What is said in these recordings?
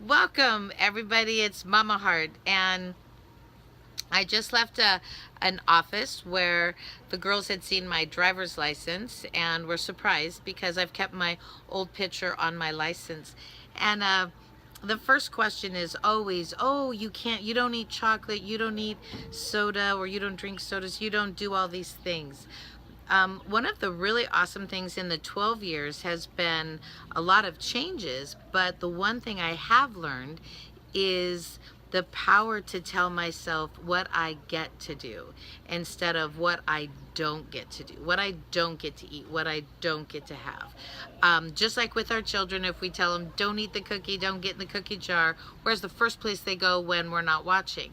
Welcome, everybody. It's Mama Heart, and I just left an office where the girls had seen my driver's license and were surprised because I've kept my old picture on my license. And the first question is always, oh, you don't eat chocolate, you don't eat soda, or you don't drink sodas, you don't do all these things. One of the really awesome things in the 12 years has been a lot of changes, but the one thing I have learned is the power to tell myself what I get to do instead of what I don't get to do, what I don't get to eat, what I don't get to have. Just like with our children, if we tell them, don't eat the cookie, don't get in the cookie jar, where's the first place they go when we're not watching?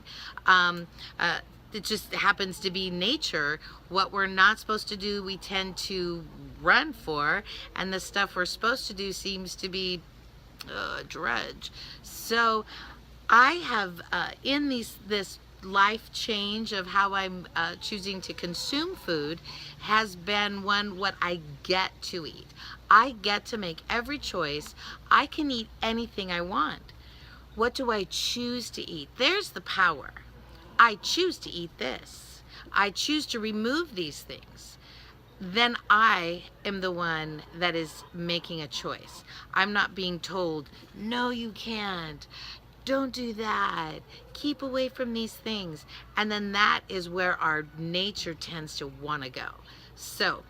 It just happens to be nature. What we're not supposed to do, we tend to run for, and the stuff we're supposed to do seems to be drudge. So I have in this life change of how I'm choosing to consume food has been what I get to eat. I get to make every choice. I can eat anything I want. What do I choose to eat? There's the power. I choose to eat this. I choose to remove these things. Then I am the one that is making a choice. I'm not being told, no, you can't. Don't do that. Keep away from these things. And then that is where our nature tends to want to go. So,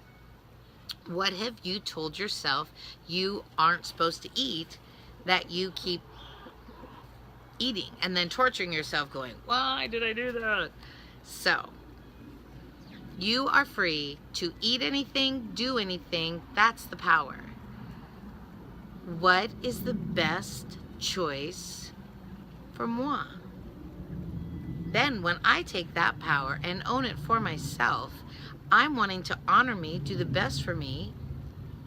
what have you told yourself you aren't supposed to eat that you keep eating and then torturing yourself going, why did I do that? So, you are free to eat anything, do anything. That's the power. What is the best choice for moi? Then when I take that power and own it for myself, I'm wanting to honor me, do the best for me.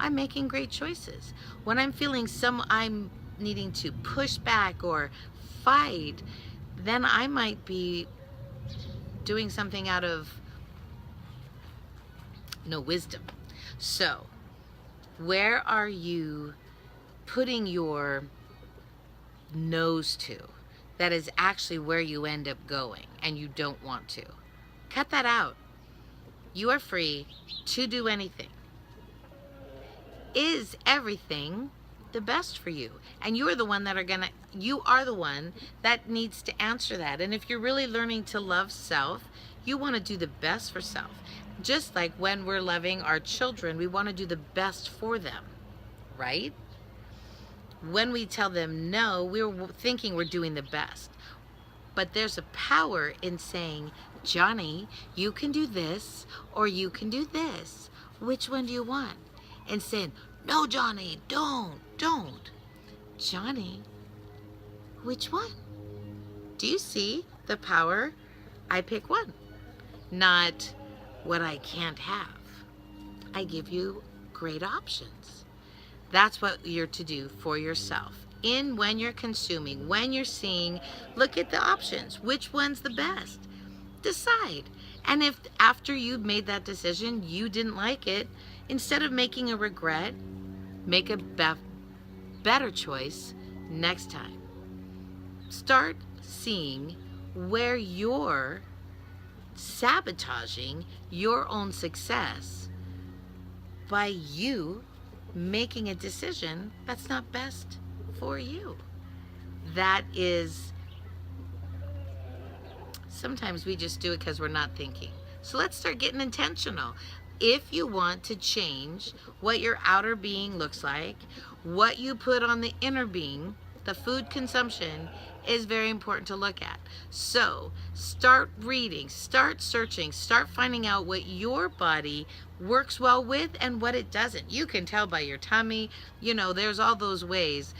I'm making great choices. When I'm feeling I'm needing to push back or fight, then I might be doing something out of no wisdom. So, where are you putting your nose to? That is actually where you end up going and you don't want to. Cut that out. You are free to do anything. Is everything the best for you? And you are the one that needs to answer that. And if you're really learning to love self, you want to do the best for self. Just like when we're loving our children, we want to do the best for them, right? When we tell them no, we're thinking we're doing the best. But there's a power in saying, Johnny, you can do this or you can do this. Which one do you want? And saying, no, Johnny, don't. Johnny, which one? Do you see the power? I pick one, not what I can't have. I give you great options. That's what you're to do for yourself. When you're consuming, when you're seeing, look at the options. Which one's the best? Decide. And if after you've made that decision, you didn't like it, instead of making a regret, make a better choice next time. Start seeing where you're sabotaging your own success by you making a decision that's not best for you. That is, sometimes we just do it because we're not thinking. So let's start getting intentional. If you want to change what your outer being looks like, what you put on the inner being, the food consumption is very important to look at. So start reading, start searching, start finding out what your body works well with and what it doesn't. You can tell by your tummy, there's all those ways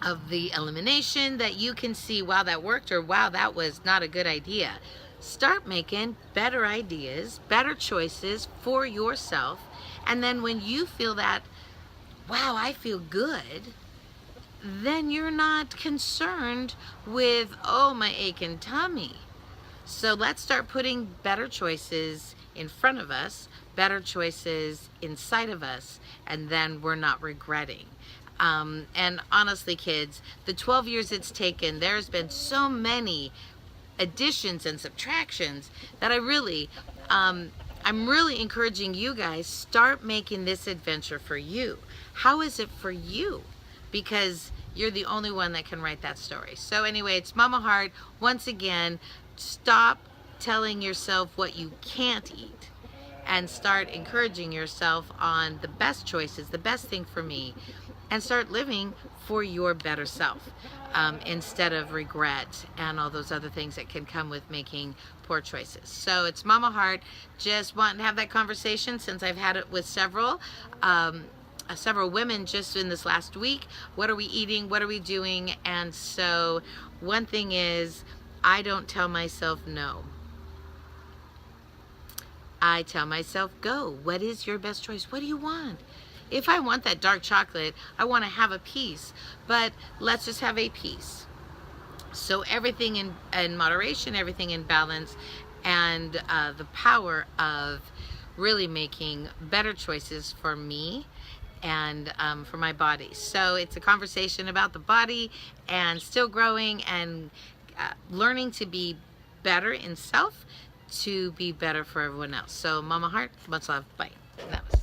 of the elimination that you can see, wow, that worked, or wow, that was not a good idea. Start making better ideas, better choices for yourself. And then when you feel that, wow, I feel good, then you're not concerned with, oh, my aching tummy. So let's start putting better choices in front of us, better choices inside of us, and then we're not regretting. And honestly, kids, the 12 years it's taken, there's been so many additions and subtractions that I'm really encouraging you guys, start making this adventure for you. How is it for you? Because you're the only one that can write that story. So anyway, it's Mama Heart. Once again, stop telling yourself what you can't eat and start encouraging yourself on the best choices, the best thing for me, and start living for your better self, instead of regret and all those other things that can come with making poor choices. So it's Mama Heart, just wanting to have that conversation since I've had it with several women just in this last week. What are we eating? What are we doing? And so one thing is, I don't tell myself no. I tell myself go. What is your best choice? What do you want? If I want that dark chocolate, I want to have a piece, but let's just have a piece. So everything in moderation, everything in balance, and the power of really making better choices for me and for my body. So it's a conversation about the body and still growing and learning to be better in self to be better for everyone else. So Mama Heart, much love. Bye. Namaste.